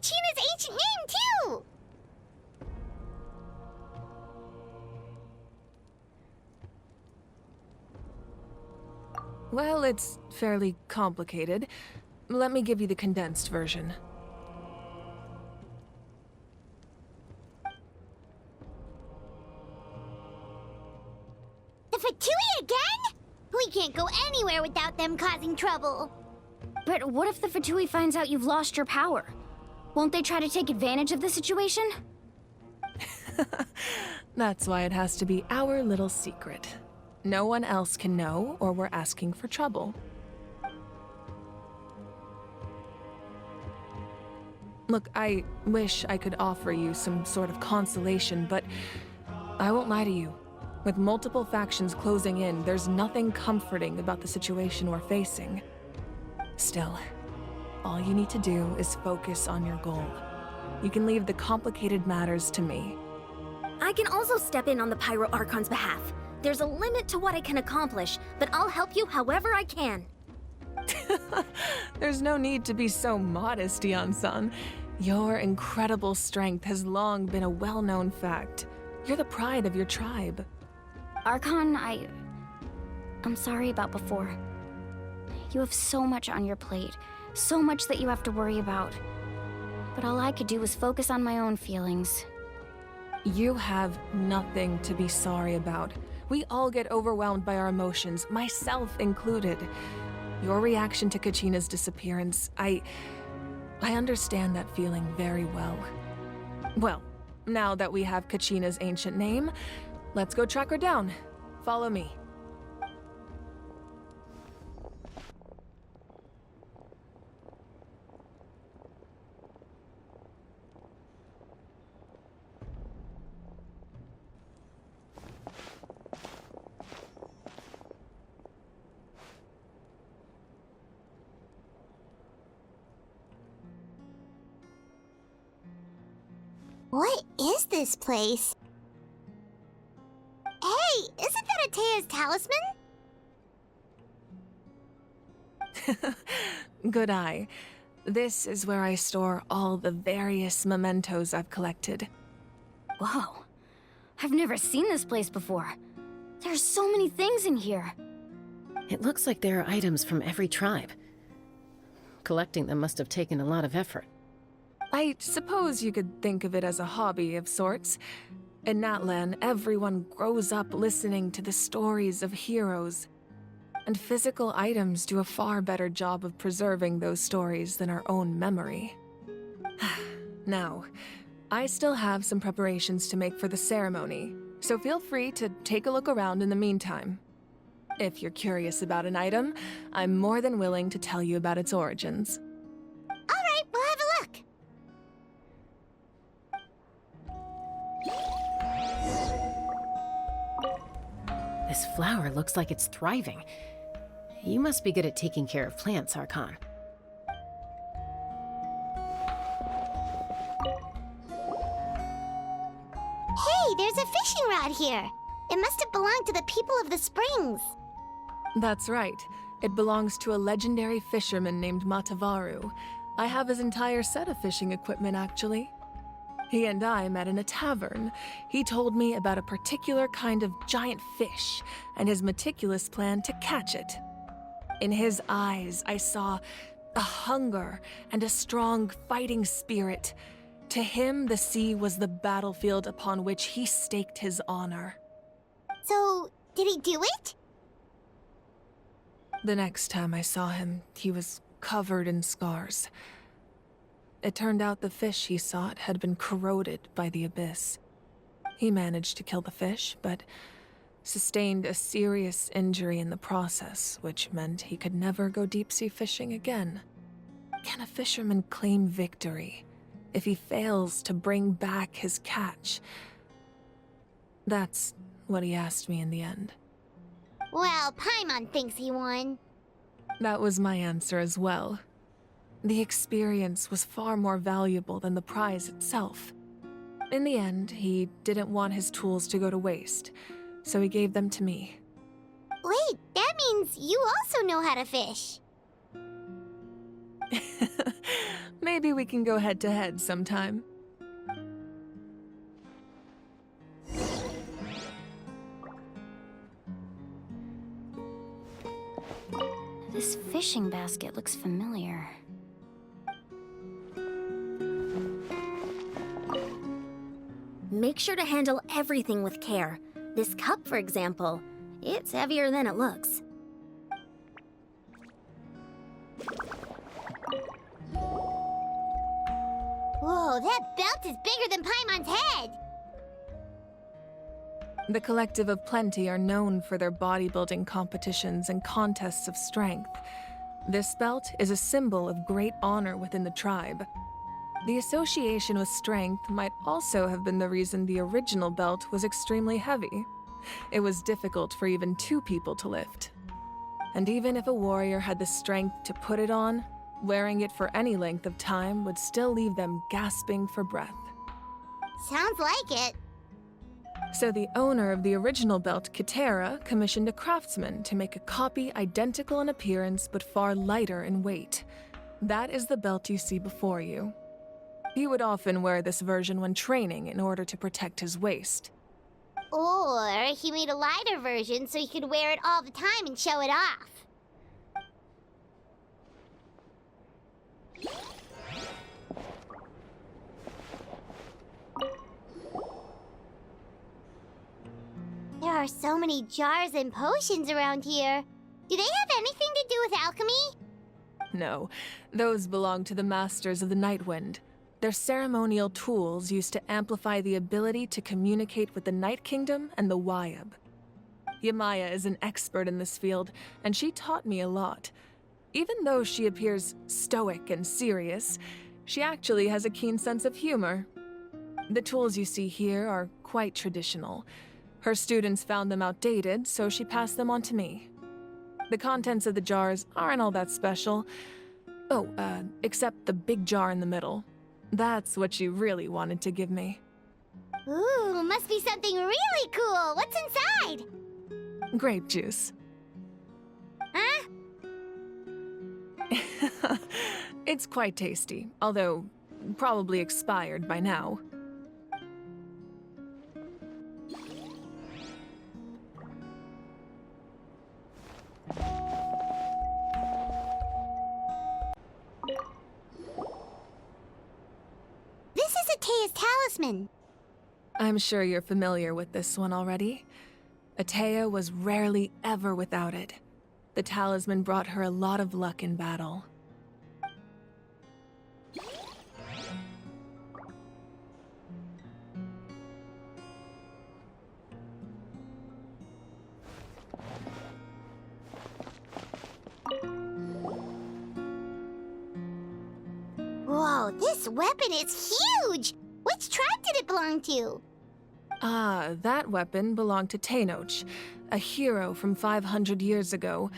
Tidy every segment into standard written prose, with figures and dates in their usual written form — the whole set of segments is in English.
Kachina's ancient name, too! Well, it's fairly complicated. Let me give you the condensed version. The Fatui again? We can't go anywhere without them causing trouble. But what if the Fatui finds out you've lost your power? Won't they try to take advantage of the situation? That's why it has to be our little secret. No one else can know, or we're asking for trouble. Look, I wish I could offer you some sort of consolation, but I won't lie to you. With multiple factions closing in, there's nothing comforting about the situation we're facing. Still, all you need to do is focus on your goal. You can leave the complicated matters to me. I can also step in on the Pyro Archon's behalf. There's a limit to what I can accomplish, but I'll help you however I can. There's no need to be so modest, Yan-san. Your incredible strength has long been a well-known fact. You're the pride of your tribe. Archon, I'm sorry about before. You have so much on your plate, so much that you have to worry about. But all I could do was focus on my own feelings. You have nothing to be sorry about. We all get overwhelmed by our emotions, myself included. Your reaction to Kachina's disappearance, I understand that feeling very well. Well, now that we have Kachina's ancient name, let's go track her down. Follow me. What is this place? Hey, isn't that Atea's talisman? Good eye. This is where I store all the various mementos I've collected. Whoa. I've never seen this place before. There's so many things in here. It looks like there are items from every tribe. Collecting them must have taken a lot of effort. I suppose you could think of it as a hobby of sorts. In Nanlan, everyone grows up listening to the stories of heroes. And physical items do a far better job of preserving those stories than our own memory. Now, I still have some preparations to make for the ceremony, so feel free to take a look around in the meantime. If you're curious about an item, I'm more than willing to tell you about its origins. All right, we'll have a look. This flower looks like it's thriving. You must be good at taking care of plants, Archon. Hey, there's a fishing rod here. It must have belonged to the people of the springs. That's right. It belongs to a legendary fisherman named Matavaru. I have his entire set of fishing equipment, actually. He and I met in a tavern. He told me about a particular kind of giant fish and his meticulous plan to catch it. In his eyes, I saw a hunger and a strong fighting spirit. To him, the sea was the battlefield upon which he staked his honor. So, did he do it? The next time I saw him, he was covered in scars. It turned out the fish he sought had been corroded by the abyss. He managed to kill the fish, but sustained a serious injury in the process, which meant he could never go deep-sea fishing again. Can a fisherman claim victory if he fails to bring back his catch? That's what he asked me in the end. Well, Paimon thinks he won. That was my answer as well. The experience was far more valuable than the prize itself. In the end, he didn't want his tools to go to waste, so he gave them to me. Wait, that means you also know how to fish. Maybe we can go head-to-head sometime. This fishing basket looks familiar. Make sure to handle everything with care. This cup, for example, it's heavier than it looks. Whoa, that belt is bigger than Paimon's head! The Collective of Plenty are known for their bodybuilding competitions and contests of strength. This belt is a symbol of great honor within the tribe. The association with strength might also have been the reason the original belt was extremely heavy. It was difficult for even 2 people to lift. And even if a warrior had the strength to put it on, wearing it for any length of time would still leave them gasping for breath. Sounds like it. So the owner of the original belt, Kachina, commissioned a craftsman to make a copy identical in appearance but far lighter in weight. That is the belt you see before you. He would often wear this version when training in order to protect his waist. Or he made a lighter version so he could wear it all the time and show it off. There are so many jars and potions around here. Do they have anything to do with alchemy? No, those belong to the Masters of the Nightwind. They're ceremonial tools used to amplify the ability to communicate with the Night Kingdom and the Wyab. Yamaya is an expert in this field, and she taught me a lot. Even though she appears stoic and serious, she actually has a keen sense of humor. The tools you see here are quite traditional. Her students found them outdated, so she passed them on to me. The contents of the jars aren't all that special. Oh, except the big jar in the middle. That's what she really wanted to give me. Ooh, must be something really cool. What's inside? Grape juice. Huh? It's quite tasty, although probably expired by now. This is Atea's talisman. I'm sure you're familiar with this one already. Atea was rarely ever without it. The talisman brought her a lot of luck in battle. Whoa, this weapon is huge! Which tribe did it belong to? Ah, that weapon belonged to Tenoch, a hero from 500 years ago.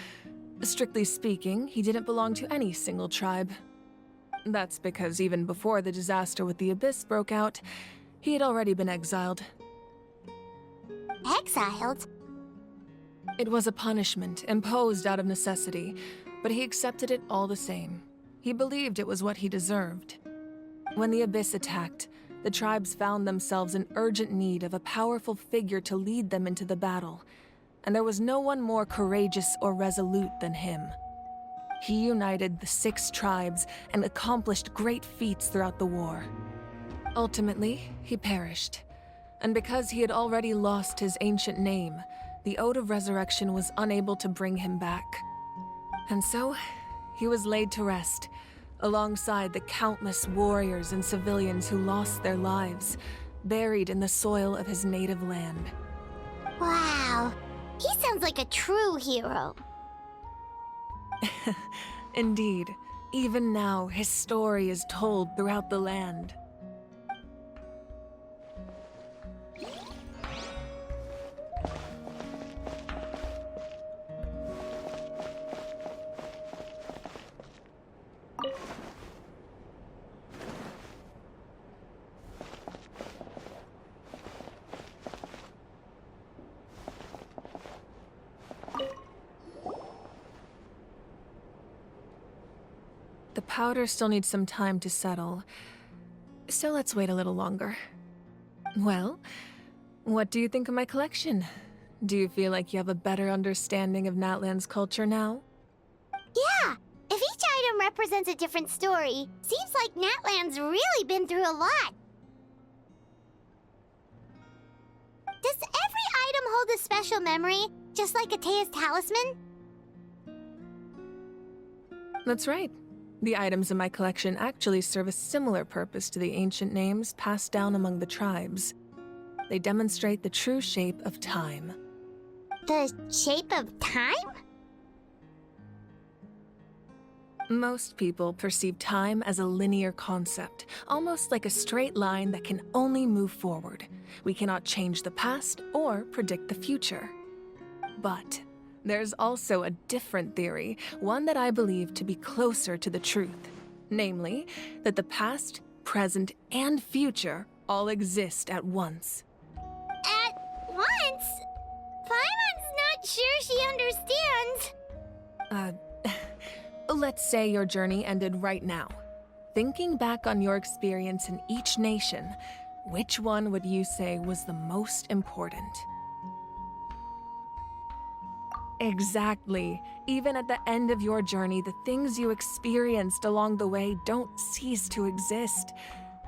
Strictly speaking, he didn't belong to any single tribe. That's because even before the disaster with the Abyss broke out, he had already been exiled. Exiled? It was a punishment imposed out of necessity, but he accepted it all the same. He believed it was what he deserved. When the Abyss attacked, the tribes found themselves in urgent need of a powerful figure to lead them into the battle, and there was no one more courageous or resolute than him. He united the 6 tribes and accomplished great feats throughout the war. Ultimately, he perished, and because he had already lost his ancient name, the Ode of Resurrection was unable to bring him back. And so, he was laid to rest, alongside the countless warriors and civilians who lost their lives, buried in the soil of his native land. Wow, he sounds like a true hero. Indeed, even now his story is told throughout the land. The powder still needs some time to settle, so let's wait a little longer. Well, what do you think of my collection? Do you feel like you have a better understanding of Natlan's culture now? Yeah, if each item represents a different story, seems like Natlan's really been through a lot. Does every item hold a special memory, just like Atea's talisman? That's right. The items in my collection actually serve a similar purpose to the ancient names passed down among the tribes. They demonstrate the true shape of time. The shape of time? Most people perceive time as a linear concept, almost like a straight line that can only move forward. We cannot change the past or predict the future. But there's also a different theory, one that I believe to be closer to the truth. Namely, that the past, present, and future all exist at once. At once? Paimon's not sure she understands. Let's say your journey ended right now. Thinking back on your experience in each nation, which one would you say was the most important? Exactly. Even at the end of your journey, the things you experienced along the way don't cease to exist.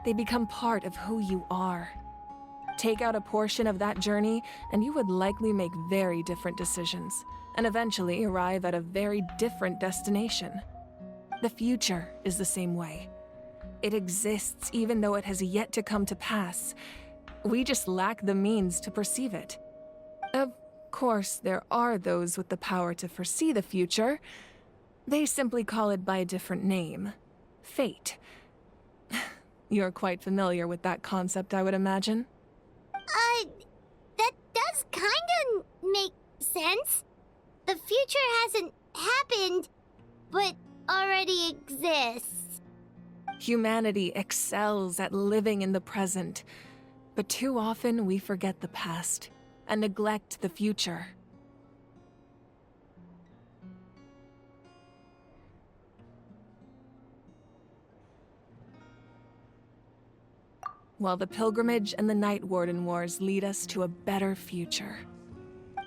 They become part of who you are. Take out a portion of that journey, and you would likely make very different decisions, and eventually arrive at a very different destination. The future is the same way. It exists even though it has yet to come to pass. We just lack the means to perceive it. Of course, there are those with the power to foresee the future. They simply call it by a different name. Fate. You're quite familiar with that concept, I would imagine. That does kinda make sense. The future hasn't happened, but already exists. Humanity excels at living in the present, but too often we forget the past and neglect the future. While the pilgrimage and the Night Warden Wars lead us to a better future.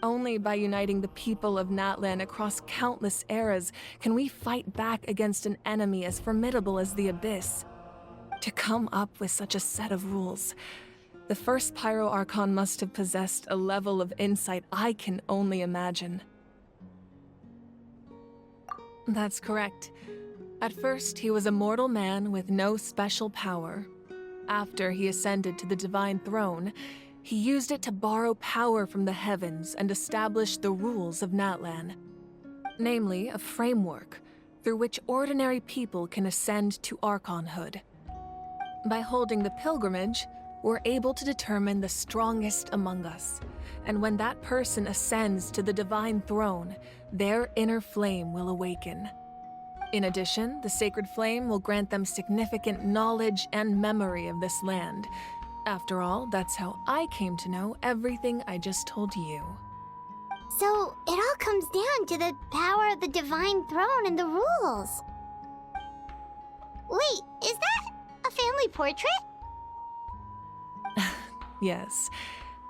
Only by uniting the people of Natlan across countless eras can we fight back against an enemy as formidable as the Abyss. To come up with such a set of rules, the first Pyro Archon must have possessed a level of insight I can only imagine. That's correct. At first, he was a mortal man with no special power. After he ascended to the Divine Throne, he used it to borrow power from the heavens and establish the rules of Natlan. Namely, a framework through which ordinary people can ascend to Archonhood. By holding the pilgrimage, we're able to determine the strongest among us, and when that person ascends to the Divine Throne, their inner flame will awaken. In addition, the sacred flame will grant them significant knowledge and memory of this land. After all, that's how I came to know everything I just told you. So, it all comes down to the power of the Divine Throne and the rules. Wait, is that a family portrait? Yes,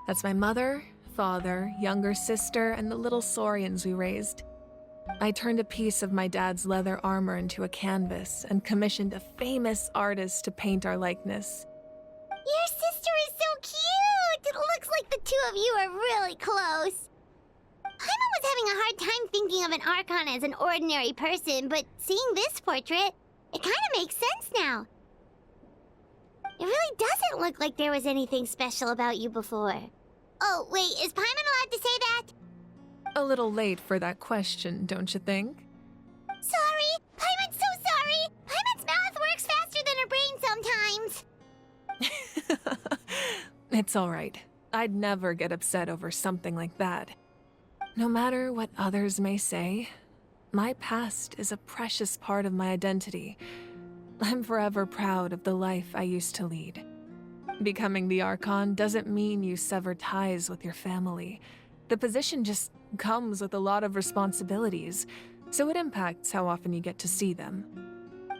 that's my mother, father, younger sister, and the little saurians we raised. I turned a piece of my dad's leather armor into a canvas and commissioned a famous artist to paint our likeness. Your sister is so cute! It looks like the two of you are really close. Paimon was having a hard time thinking of an Archon as an ordinary person, but seeing this portrait, it kind of makes sense now. It really doesn't look like there was anything special about you before. Oh, wait, is Paimon allowed to say that? A little late for that question, don't you think? Sorry! Paimon's so sorry! Paimon's mouth works faster than her brain sometimes! It's all right. I'd never get upset over something like that. No matter what others may say, my past is a precious part of my identity. I'm forever proud of the life I used to lead. Becoming the Archon doesn't mean you sever ties with your family. The position just comes with a lot of responsibilities, so it impacts how often you get to see them.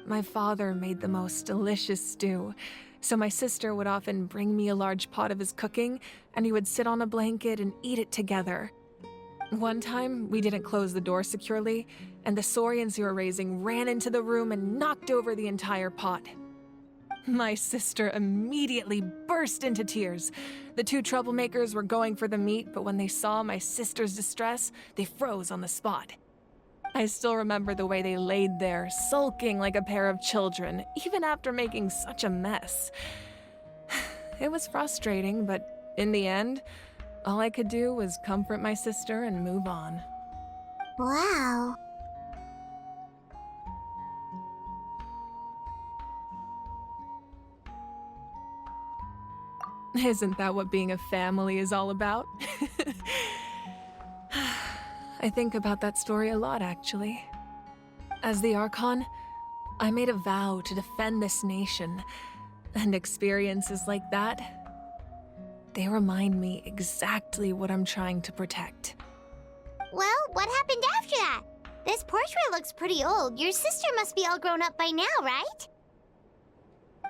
my father made the most delicious stew, so my sister would often bring me a large pot of his cooking, and we would sit on a blanket and eat it together. One time, we didn't close the door securely, and the saurians we were raising ran into the room and knocked over the entire pot. My sister immediately burst into tears. The two troublemakers were going for the meat, but when they saw my sister's distress, they froze on the spot. I still remember the way they laid there, sulking like a pair of children, even after making such a mess. It was frustrating, but in the end, all I could do was comfort my sister and move on. Wow. Isn't that what being a family is all about? I think about that story a lot, actually. As the Archon, I made a vow to defend this nation, and experiences like that, they remind me exactly what I'm trying to protect. Well, what happened after that? This portrait looks pretty old. Your sister must be all grown up by now, right?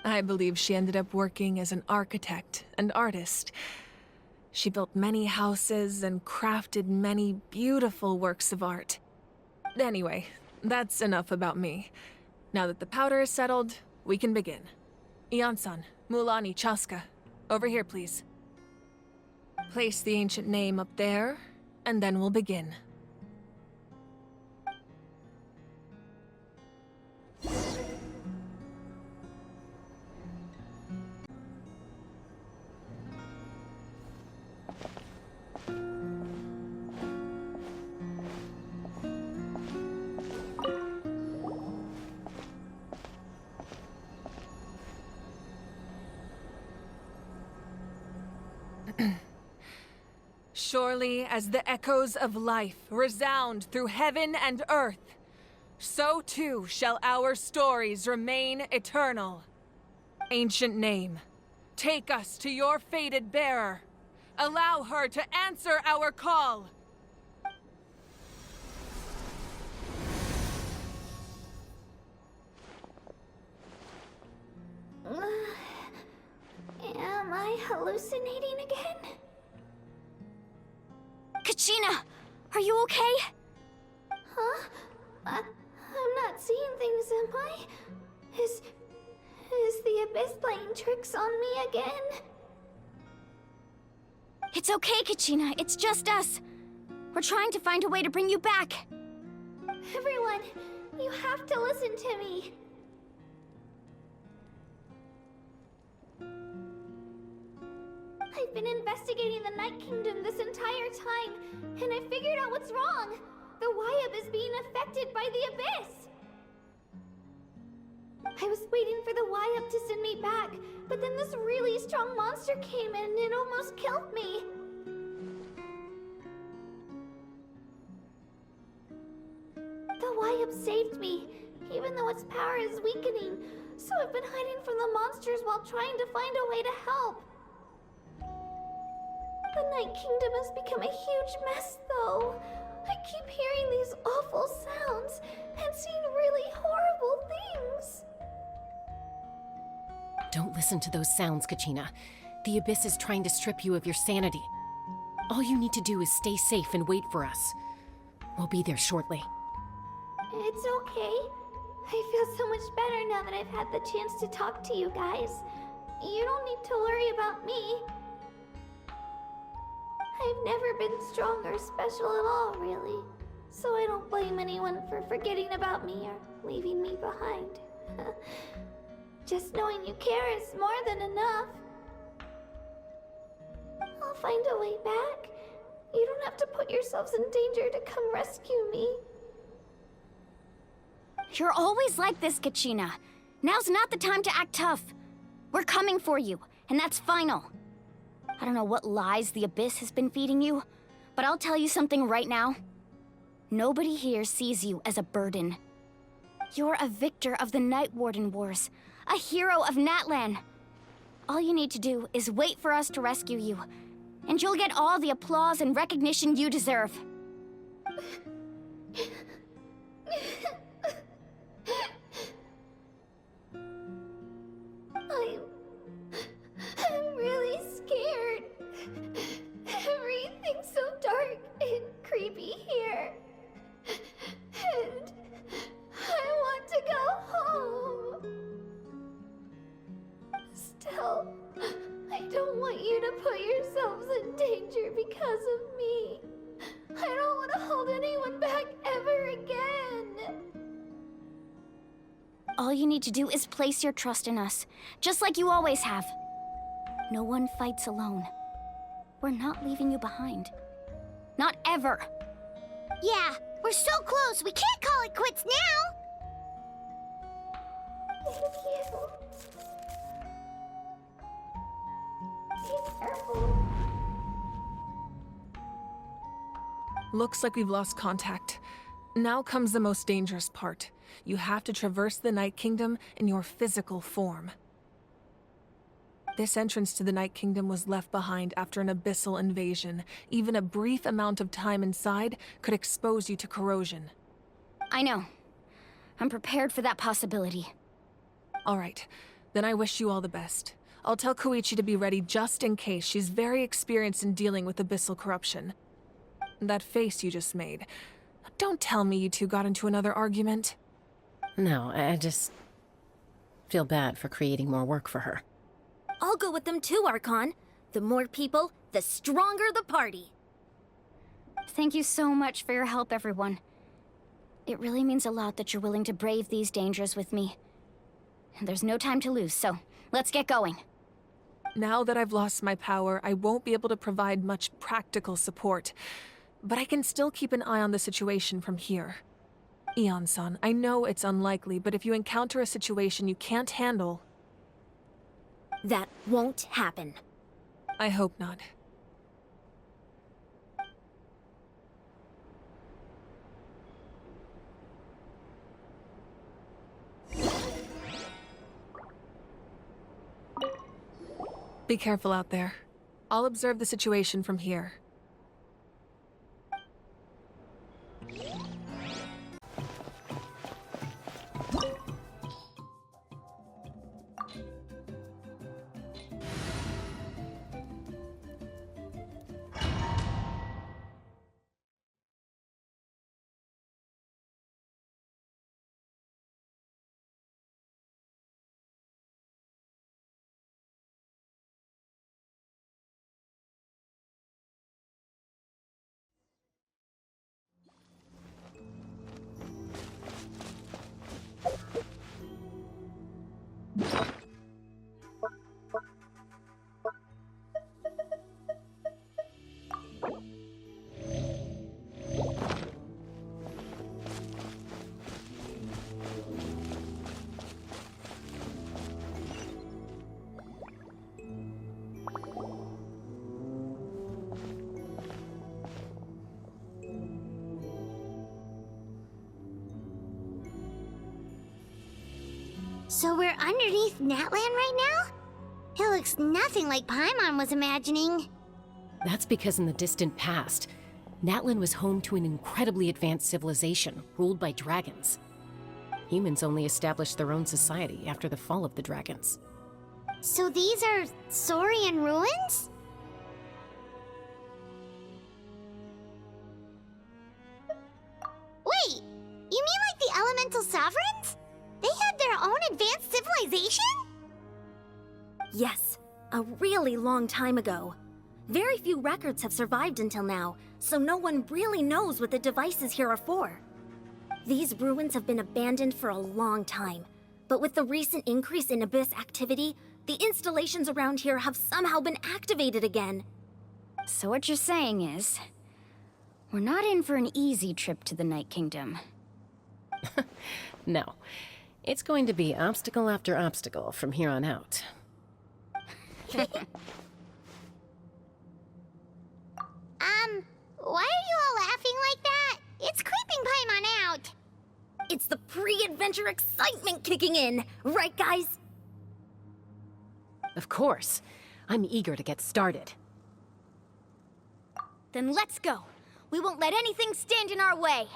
I believe she ended up working as an architect and artist. She built many houses and crafted many beautiful works of art. Anyway, that's enough about me. Now that the powder is settled, we can begin. Ian-san, Mulani, Chaska, over here, please. Place the ancient name up there, and then we'll begin. Surely as the echoes of life resound through heaven and earth, so too shall our stories remain eternal. Ancient name, take us to your fated bearer. Allow her to answer our call. Am I hallucinating again? Kachina, are you okay? Huh? I'm not seeing things, am I? Is the Abyss playing tricks on me again? It's okay, Kachina. It's just us. We're trying to find a way to bring you back. Everyone, you have to listen to me. I've been investigating the Night Kingdom this entire time, and I figured out what's wrong. The Wyab is being affected by the Abyss. I was waiting for the Wyab to send me back, but then this really strong monster came in and it almost killed me. The Wyab saved me, even though its power is weakening, so I've been hiding from the monsters while trying to find a way to help. The Night Kingdom has become a huge mess, though. I keep hearing these awful sounds and seeing really horrible things. Don't listen to those sounds, Kachina. The Abyss is trying to strip you of your sanity. All you need to do is stay safe and wait for us. We'll be there shortly. It's okay. I feel so much better now that I've had the chance to talk to you guys. You don't need to worry about me. I've never been strong or special at all, really. So I don't blame anyone for forgetting about me or leaving me behind. Just knowing you care is more than enough. I'll find a way back. You don't have to put yourselves in danger to come rescue me. You're always like this, Kachina. Now's not the time to act tough. We're coming for you, and that's final. I don't know what lies the Abyss has been feeding you, but I'll tell you something right now. Nobody here sees you as a burden. You're a victor of the Night Warden Wars, a hero of Nanlan. All you need to do is wait for us to rescue you, and you'll get all the applause and recognition you deserve. everything's so dark and creepy here. And I want to go home. Still, I don't want you to put yourselves in danger because of me. I don't want to hold anyone back ever again. All you need to do is place your trust in us, just like you always have. No one fights alone. We're not leaving you behind. Not ever. Yeah, we're so close. We can't call it quits now. Thank you. Be careful. Looks like we've lost contact. Now comes the most dangerous part. You have to traverse the Night Kingdom in your physical form. This entrance to the Night Kingdom was left behind after an abyssal invasion. Even a brief amount of time inside could expose you to corrosion. I know. I'm prepared for that possibility. All right, then I wish you all the best. I'll tell Koichi to be ready just in case. She's very experienced in dealing with abyssal corruption. That face you just made. Don't tell me you two got into another argument. No, I just feel bad for creating more work for her. I'll go with them too, Archon. The more people, the stronger the party. Thank you so much for your help, everyone. It really means a lot that you're willing to brave these dangers with me. And there's no time to lose, so let's get going. Now that I've lost my power, I won't be able to provide much practical support. But I can still keep an eye on the situation from here. Eon-san, I know it's unlikely, but if you encounter a situation you can't handle... That won't happen. I hope not. Be careful out there. I'll observe the situation from here. So we're underneath Natlan right now? It looks nothing like Paimon was imagining. That's because in the distant past, Nanlan was home to an incredibly advanced civilization ruled by dragons. Humans only established their own society after the fall of the dragons. So these are Saurian ruins? Wait, you mean like the elemental sovereigns? They had their own advanced civilization? Yes, a really long time ago. Very few records have survived until now, so no one really knows what the devices here are for. These ruins have been abandoned for a long time, but with the recent increase in Abyss activity, the installations around here have somehow been activated again. So what you're saying is, we're not in for an easy trip to the Night Kingdom. No. It's going to be obstacle after obstacle from here on out. Why are you all laughing like that? It's creeping Paimon out. It's the pre-adventure excitement kicking in, right guys? Of course. I'm eager to get started. Then let's go. We won't let anything stand in our way.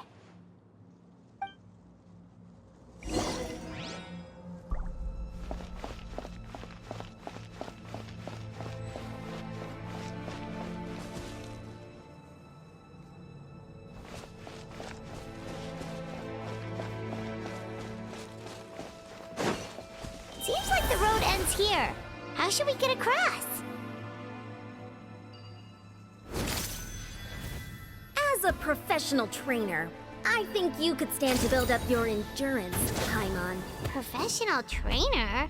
is here. How should we get across? As a professional trainer, I think you could stand to build up your endurance, Paimon. Professional trainer?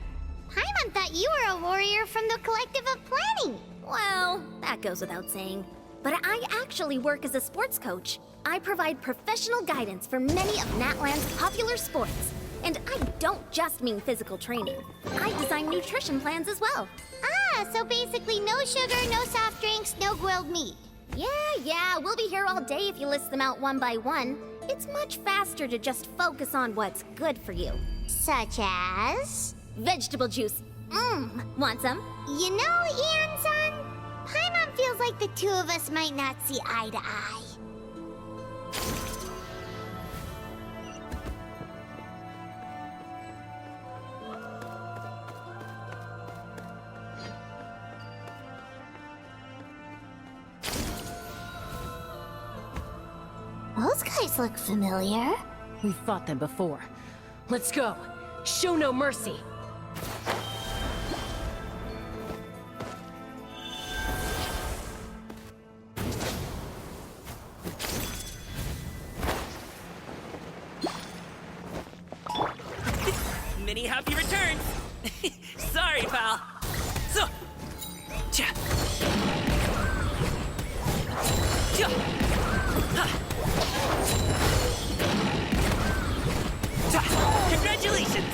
Paimon thought you were a warrior from the Collective of Planning. Well, that goes without saying. But I actually work as a sports coach. I provide professional guidance for many of Natlan's popular sports. And I don't just mean physical training. I design nutrition plans as well. Ah, so basically no sugar, no soft drinks, no grilled meat. Yeah, we'll be here all day if you list them out one by one. It's much faster to just focus on what's good for you. Such as? Vegetable juice. Want some? You know, Ian-san, Paimon feels like the two of us might not see eye to eye. Those guys look familiar. We've fought them before. Let's go. Show no mercy. Many happy returns. Sorry, pal. So, cha. Cha. Ha. Ta. Congratulations.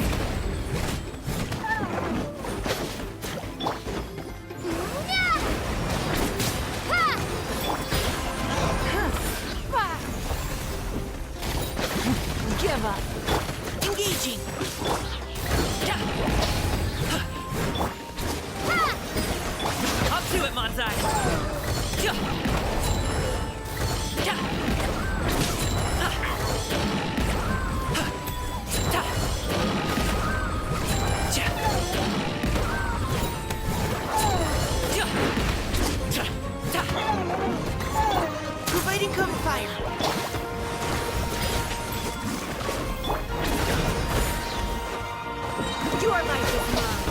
Give up. Engaging. Ja. Up to it, Manzai. Ja. Ja. Ha. Ha. Ta. Ja. Ja. Ta. Ta. Providing cover fire. Your life is mine.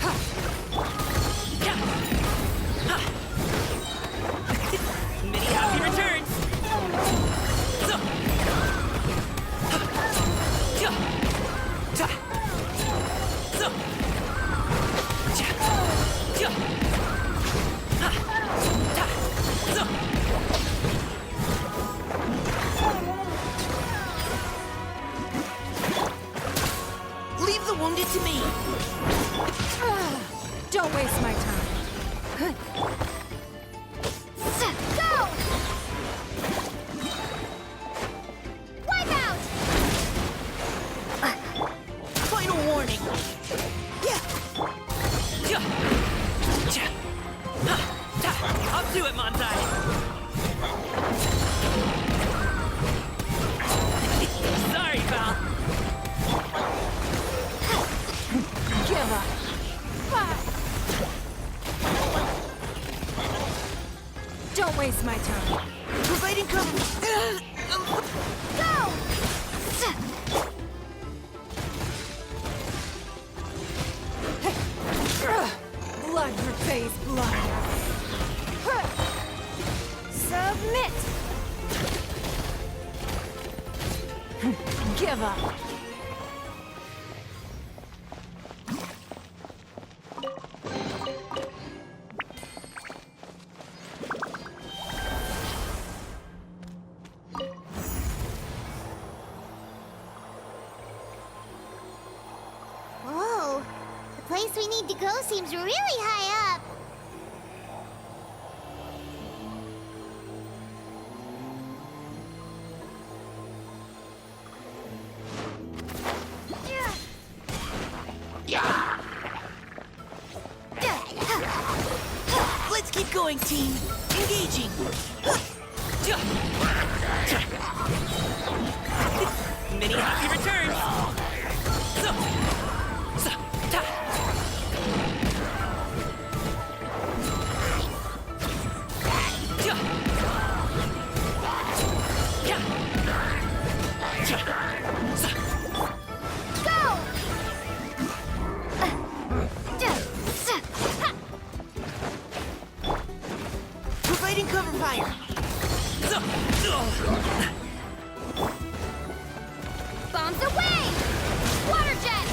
Ha. Ja. Ha. Many happy returns. So. Ha. Ja. Ta. So. Ja. Ja. Ha. Ta. So. Leave the wounded to me. Don't waste my time. Go! Wipe out! Final warning. Yeah. Ja. Ja. Ha. Ta. Up to it, Manzai. Sorry, pal. Give up. Don't waste my time. Providing cover. Go! Blood repays blood. Submit. Give up. Whoa, the place we need to go seems really high up. Let's keep going, team. Engaging. Ja. Ja. Many happy returns. So. So. Ta. Ja. Ja. Ja. So. Go! Providing cover fire. Bombs away! Water jet!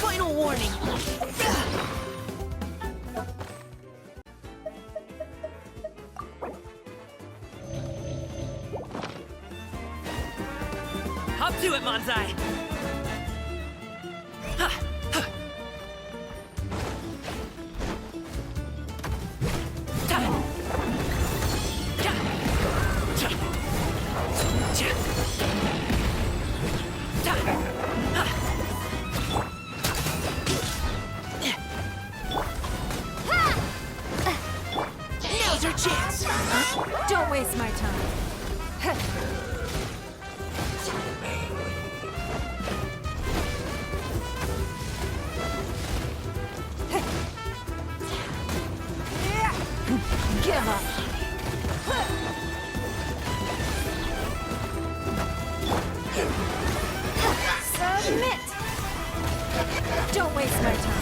Final warning. Hop to it, Manzai. Now's your chance. Don't waste my time. Give up. Submit. Don't waste my time.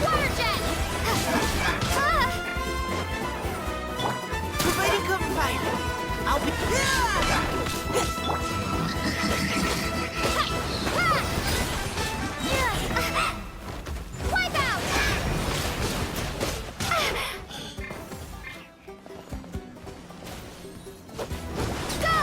Water jet! Providing cover fire. I'll be. Wipe out! Go!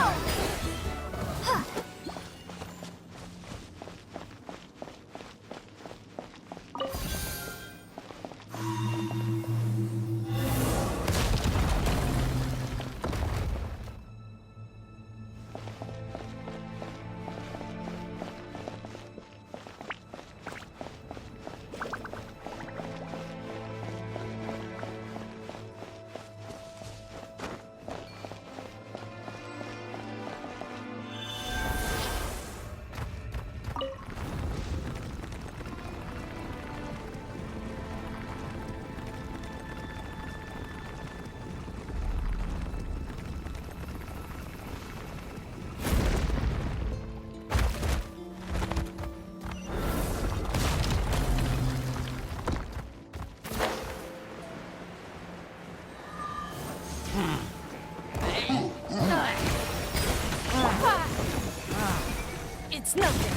It's nothing.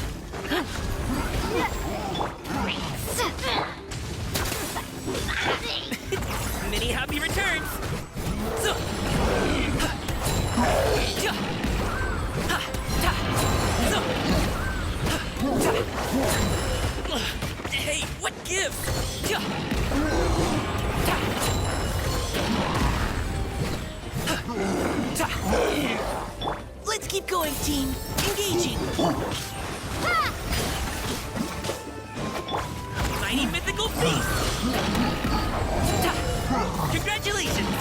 Many happy returns. Hey, what gives? Let's keep going, team. Engaging. Mighty mythical beast. Congratulations.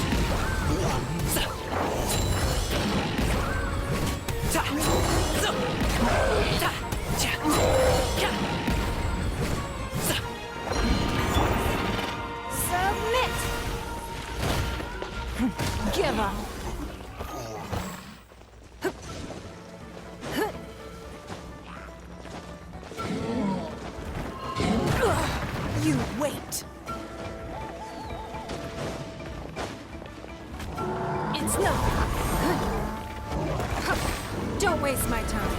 Submit. Give up. You wait. It's nothing. Don't waste my time.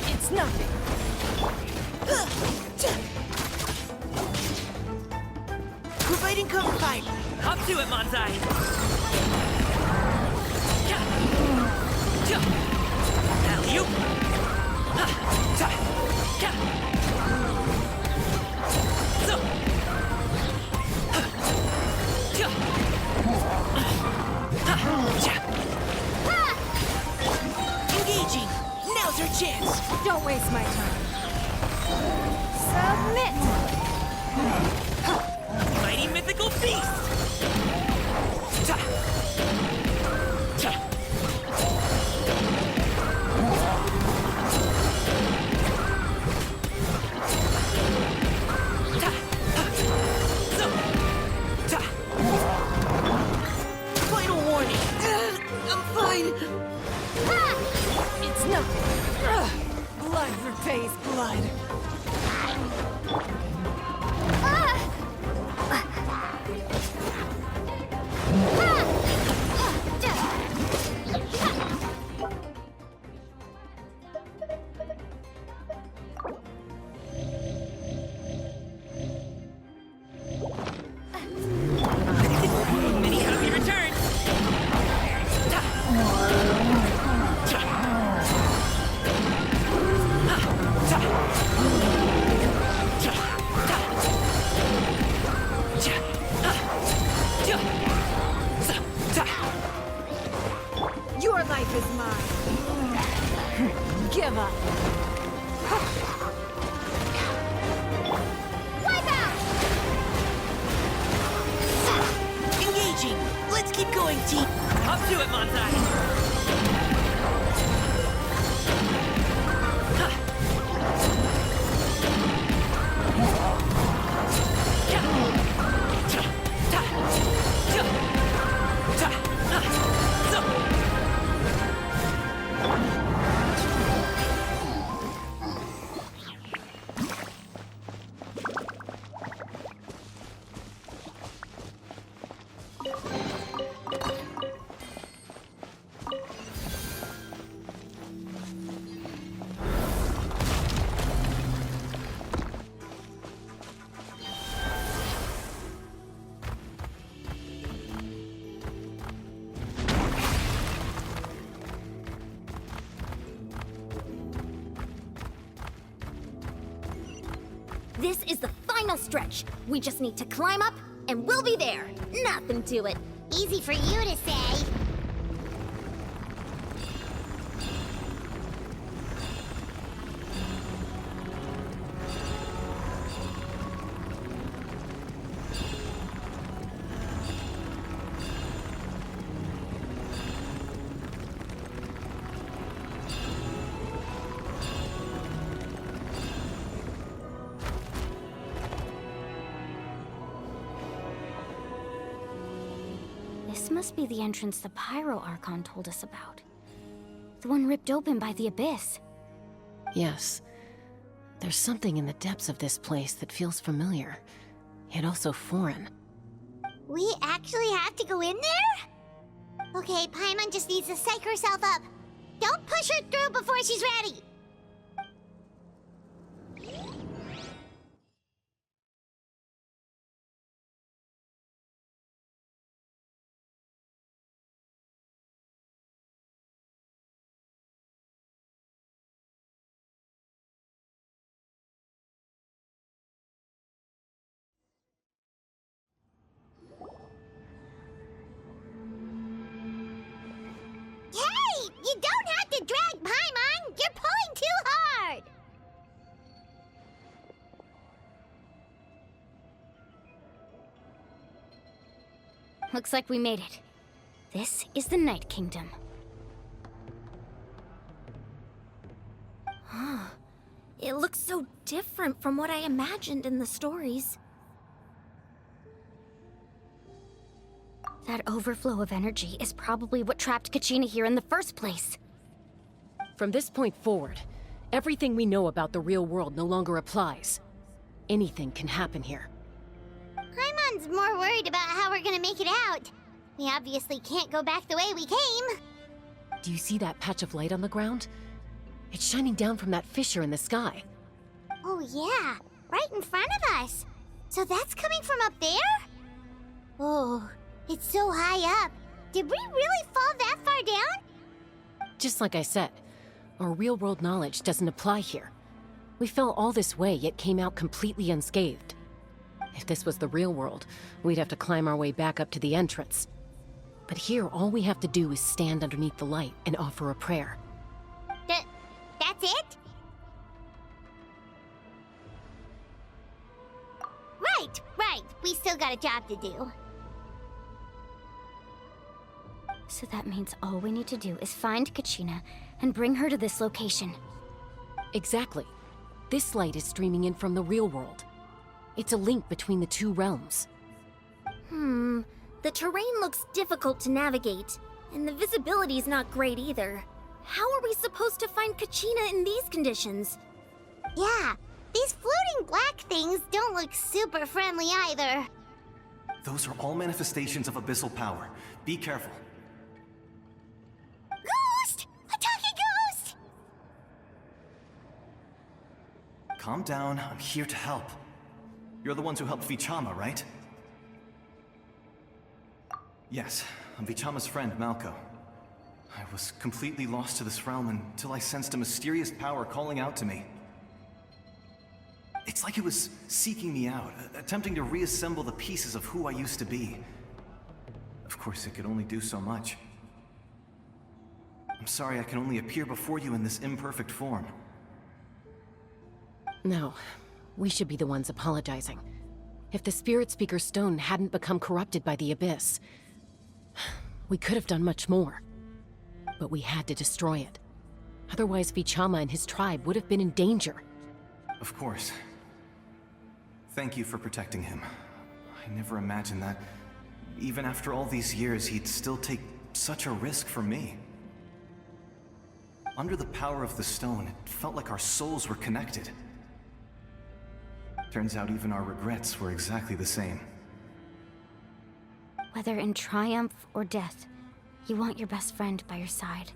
It's nothing. Providing cover fire. Hop to it, Manzai. Alley-oop. This is the final stretch. We just need to climb up, and we'll be there. Nothing to it. Easy for you to say. This must be the entrance the Pyro Archon told us about. The one ripped open by the Abyss. Yes. There's something in the depths of this place that feels familiar, yet also foreign. We actually have to go in there? Okay, Paimon just needs to psych herself up. Don't push her through before she's ready. Hey! You don't have to drag Paimon! You're pulling too hard! Looks like we made it. This is the Night Kingdom. It looks so different from what I imagined in the stories. That overflow of energy is probably what trapped Kachina here in the first place. From this point forward, everything we know about the real world no longer applies. Anything can happen here. Paimon's more worried about how we're gonna make it out. We obviously can't go back the way we came. Do you see that patch of light on the ground? It's shining down from that fissure in the sky. Oh yeah, right in front of us. So that's coming from up there? Oh, it's so high up. Did we really fall that far down? Just like I said, our real-world knowledge doesn't apply here. We fell all this way, yet came out completely unscathed. If this was the real world, we'd have to climb our way back up to the entrance. But here, all we have to do is stand underneath the light and offer a prayer. That's it? Right. We still got a job to do. So that means all we need to do is find Kachina and bring her to this location. Exactly. This light is streaming in from the real world. It's a link between the two realms. The terrain looks difficult to navigate, and the visibility's not great either. How are we supposed to find Kachina in these conditions? Yeah, these floating black things don't look super friendly either. Those are all manifestations of abyssal power. Be careful. Ghost! A talking ghost! Calm down, I'm here to help. You're the ones who helped Vichama, right? Yes, I'm Vichama's friend, Malko. I was completely lost to this realm until I sensed a mysterious power calling out to me. It's like it was seeking me out, attempting to reassemble the pieces of who I used to be. Of course, it could only do so much. I'm sorry I can only appear before you in this imperfect form. No, we should be the ones apologizing. If the Spirit Speaker Stone hadn't become corrupted by the Abyss, we could have done much more. But we had to destroy it. Otherwise, Vichama and his tribe would have been in danger. Of course. Thank you for protecting him. I never imagined that, even after all these years, he'd still take such a risk for me. Under the power of the stone, it felt like our souls were connected. Turns out even our regrets were exactly the same. Whether in triumph or death, you want your best friend by your side.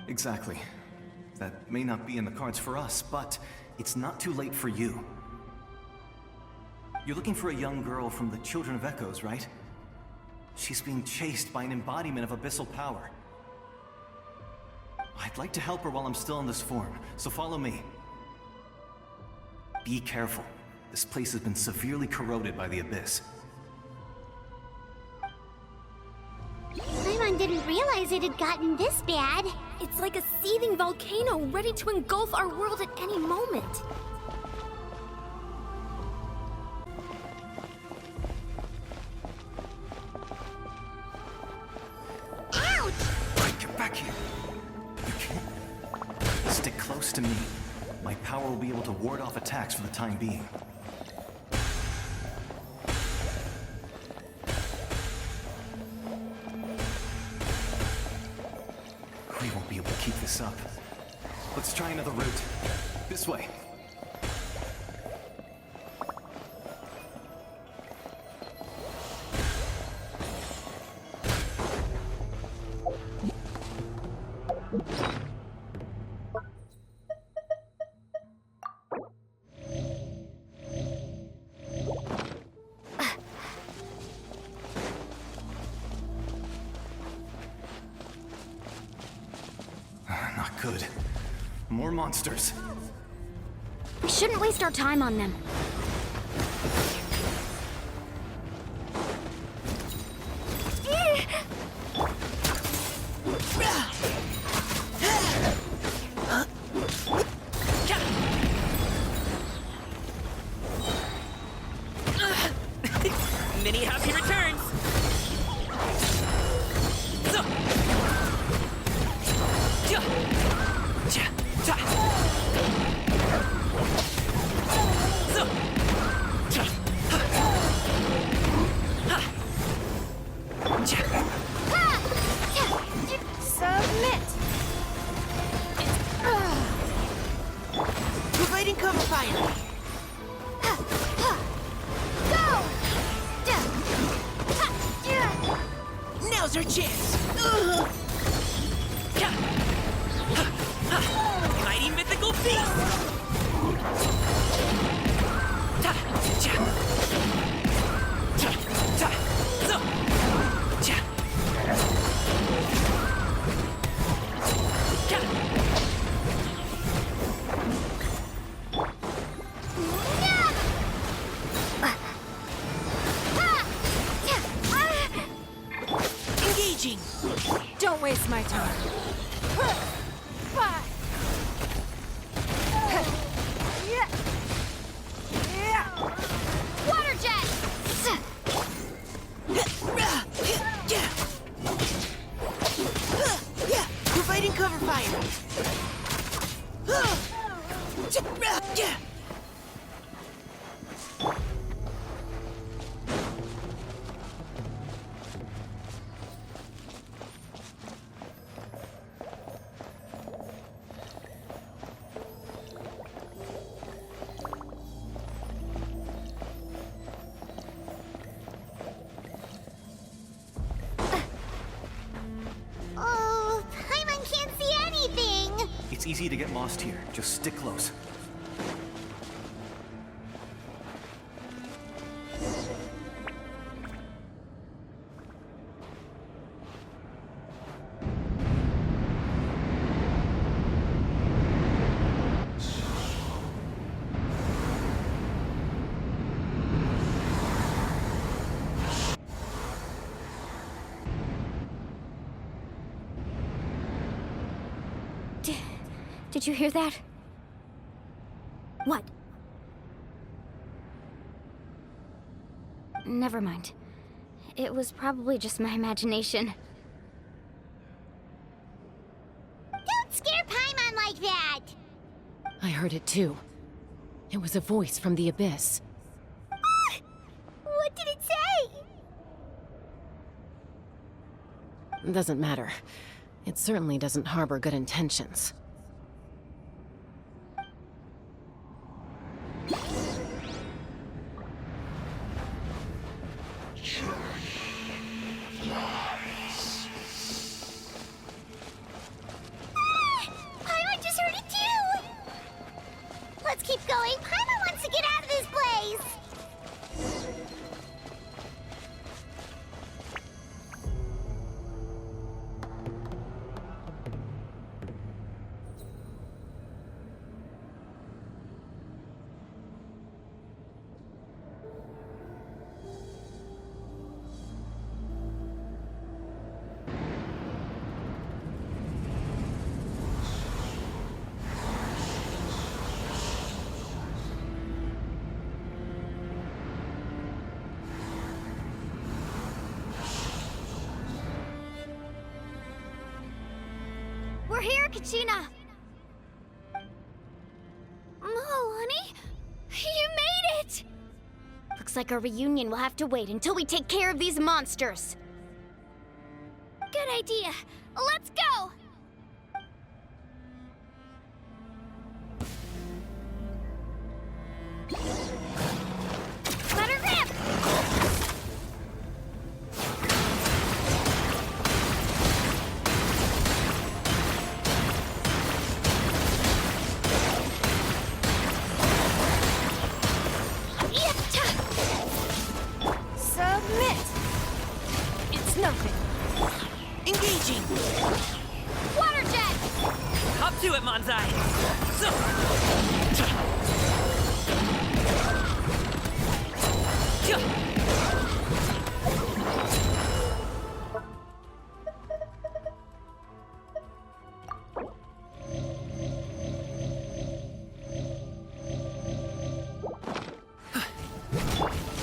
Exactly. That may not be in the cards for us, but it's not too late for you. You're looking for a young girl from the Children of Echoes, right? She's being chased by an embodiment of abyssal power. I'd like to help her while I'm still in this form, so follow me. be careful. This place has been severely corroded by the Abyss. Paimon didn't realize it had gotten this bad. It's like a seething volcano ready to engulf our world at any moment. Ouch! Get back here! You can't. Stick close to me. My power will be able to ward off attacks for the time being. We won't be able to keep this up. Let's try another route. This way. Not good. More monsters. We shouldn't waste our time on them. Many happy returns! So. Ja. Ja. Ja. So. Ja. Ha. Ja. Submit! Providing cover fire! Go! Now's our chance! Ja. Ha. Ha. Mighty mythical beast! Ta. Ja. Ta. Ta. So. Ja. Ja. Engaging! Don't waste my time. Water jet! Providing cover fire! Oh, Paimon can't see anything! It's easy to get lost here. Just stick close. Did you hear that? What? Never mind. It was probably just my imagination. Don't scare Paimon like that! I heard it too. It was a voice from the Abyss. What did it say? Doesn't matter. It certainly doesn't harbor good intentions. Paimon just heard it too! Let's keep going. Paimon wants to get out of this place! Kachina! Malani? You made it! Looks like our reunion will have to wait until we take care of these monsters. Good idea. Let's go! Let her rip! Submit! It's nothing. Engaging! Water jet! Up to it, Manzai! So.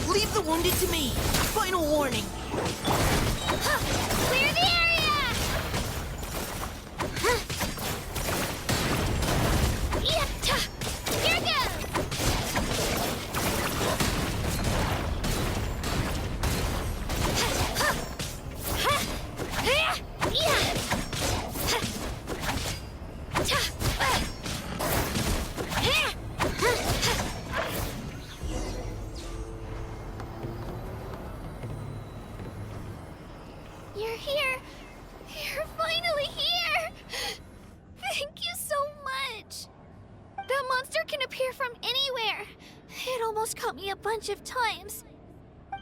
Leave the wounded to me! Final warning! Clear the area! Here goes! You're here! You're finally here! Thank you so much! That monster can appear from anywhere. It almost caught me a bunch of times.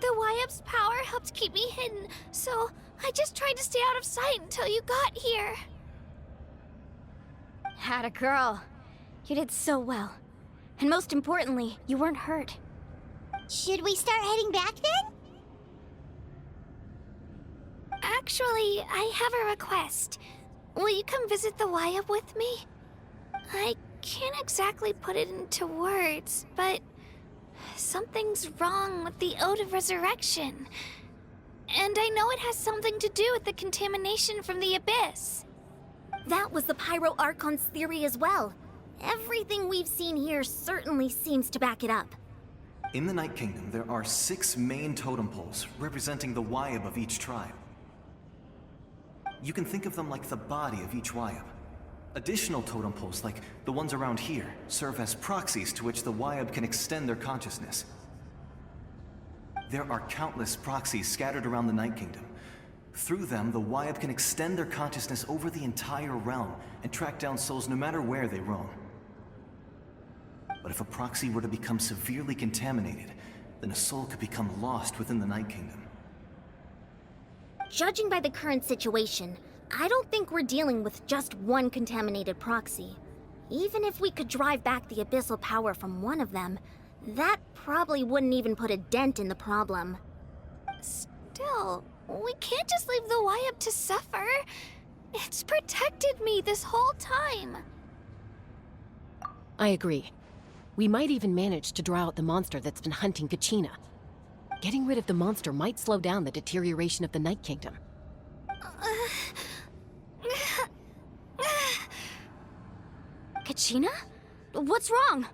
The Wyap's power helped keep me hidden, so I just tried to stay out of sight until you got here. Had a girl. You did so well. And most importantly, you weren't hurt. Should we start heading back then? Actually, I have a request. Will you come visit the Wyap with me? I can't exactly put it into words, but something's wrong with the Ode of Resurrection. And I know it has something to do with the contamination from the Abyss. That was the Pyro Archon's theory as well. Everything we've seen here certainly seems to back it up. In the Night Kingdom, there are 6 main totem poles representing the Wyap of each tribe. You can think of them like the body of each Wyap. Additional totem poles, like the ones around here, serve as proxies to which the Wyap can extend their consciousness. There are countless proxies scattered around the Night Kingdom. Through them, the Wyap can extend their consciousness over the entire realm and track down souls no matter where they roam. But if a proxy were to become severely contaminated, then a soul could become lost within the Night Kingdom. Judging by the current situation, I don't think we're dealing with just one contaminated proxy. Even if we could drive back the abyssal power from one of them, that probably wouldn't even put a dent in the problem. Still, we can't just leave the Wyap to suffer. It's protected me this whole time. I agree. We might even manage to draw out the monster that's been hunting Kachina. Getting rid of the monster might slow down the deterioration of the Night Kingdom. Kachina? What's wrong?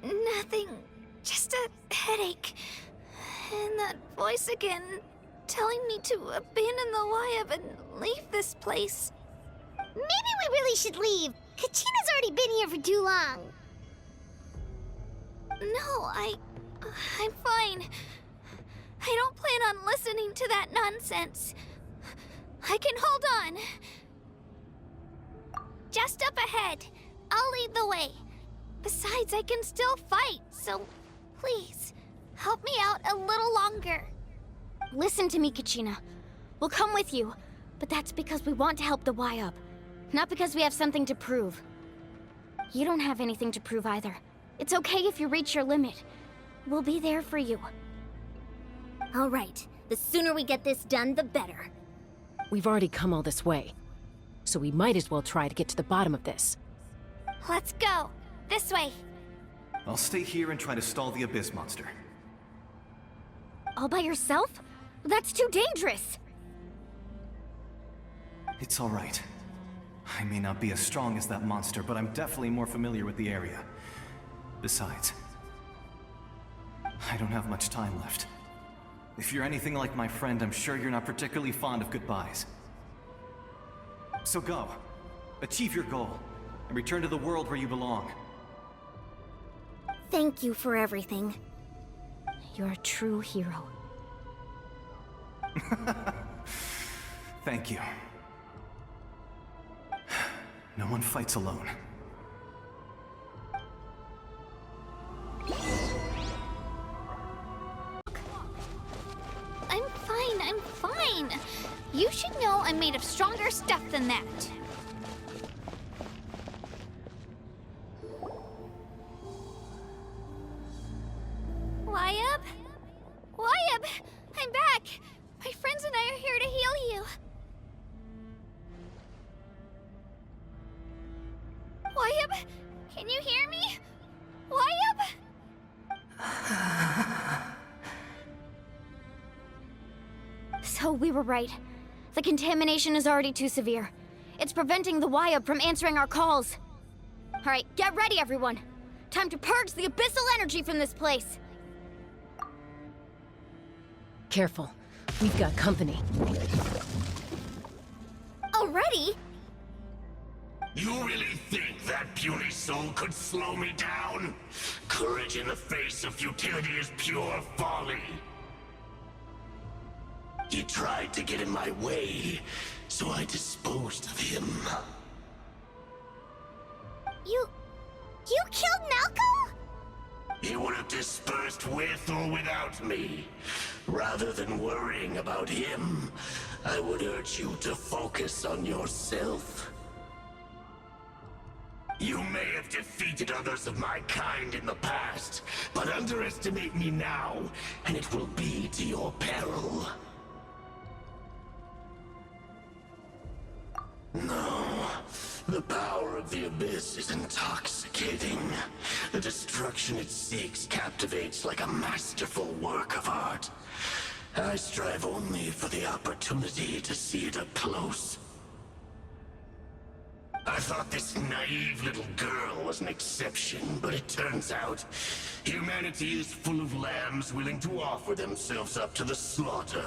Nothing. Just a headache. And that voice again, telling me to abandon the Wyap and leave this place. Maybe we really should leave. Kachina's already been here for too long. No, I'm fine. I don't plan on listening to that nonsense. I can hold on. Just up ahead. I'll lead the way. Besides, I can still fight, so please, help me out a little longer. Listen to me, Kachina. We'll come with you, but that's because we want to help the Wyap, not because we have something to prove. You don't have anything to prove either. It's okay if you reach your limit. We'll be there for you. All right, the sooner we get this done, the better. We've already come all this way, so we might as well try to get to the bottom of this. Let's go. This way. I'll stay here and try to stall the Abyss monster. All by yourself? That's too dangerous. It's all right. I may not be as strong as that monster, but I'm definitely more familiar with the area. Besides, I don't have much time left. If you're anything like my friend, I'm sure you're not particularly fond of goodbyes. So go. Achieve your goal, and return to the world where you belong. Thank you for everything. You're a true hero. Thank you. No one fights alone. I'm fine. You should know I'm made of stronger stuff than that. Wyabb? Wyabb! I'm back! My friends and I are here to heal you. Wyabb? Can you hear me? Wyabb? So we were right. The contamination is already too severe. It's preventing the Wyabb from answering our calls. Alright, get ready everyone. Time to purge the abyssal energy from this place. Careful. We've got company. Already? You really think that puny soul could slow me down? Courage in the face of futility is pure folly. He tried to get in my way, so I disposed of him. You killed Malco? He would have dispersed with or without me. Rather than worrying about him, I would urge you to focus on yourself. You may have defeated others of my kind in the past, but underestimate me now, and it will be to your peril. No, the power of the Abyss is intoxicating. The destruction it seeks captivates like a masterful work of art. I strive only for the opportunity to see it up close. I thought this naive little girl was an exception, but it turns out humanity is full of lambs willing to offer themselves up to the slaughter.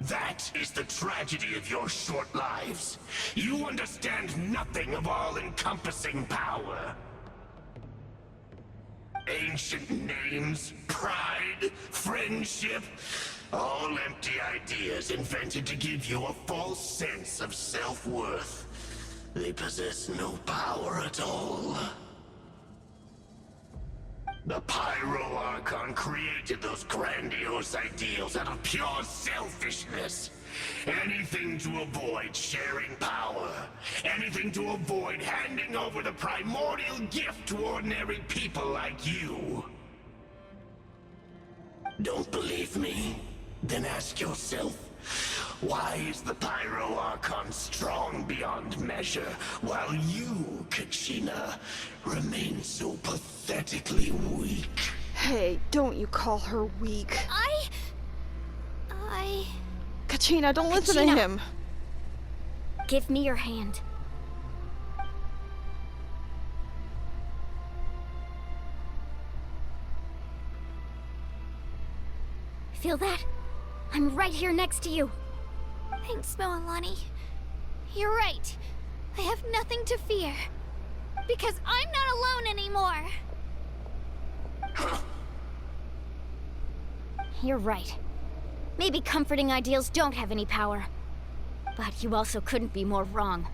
That is the tragedy of your short lives. You understand nothing of all-encompassing power. Ancient names, pride, friendship, all empty ideas invented to give you a false sense of self-worth. They possess no power at all. The Pyro Archon created those grandiose ideals out of pure selfishness. Anything to avoid sharing power. Anything to avoid handing over the primordial gift to ordinary people like you. Don't believe me? Then ask yourself, why is the Pyro Archon strong beyond measure, while you, Kachina, remain so pathetically weak? Hey, don't you call her weak. I... Kachina, don't listen to Kachina. him. Give me your hand. Feel that? I'm right here next to you. Thanks, Moalani. You're right. I have nothing to fear. Because I'm not alone anymore. You're right. Maybe comforting ideals don't have any power. But you also couldn't be more wrong.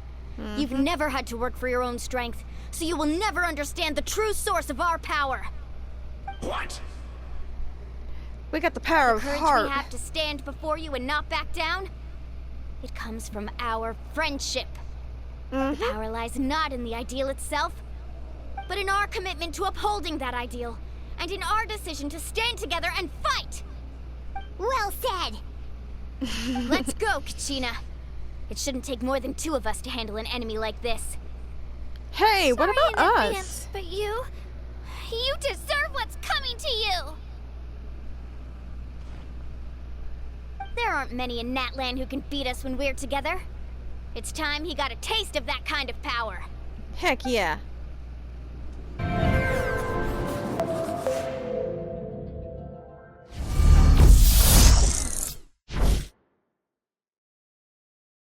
You've never had to work for your own strength, so you will never understand the true source of our power. What? We got the power of Courage heart. we have to stand before you and not back down. It comes from our friendship. The power lies not in the ideal itself, but in our commitment to upholding that ideal, and in our decision to stand together and fight. Well said. Let's go, Kachina. It shouldn't take more than 2 of us to handle an enemy like this. Hey, what Sorry about in us? advance, but you deserve what's coming to you. There aren't many in Natlan who can beat us when we're together. It's time he got a taste of that kind of power. Heck yeah.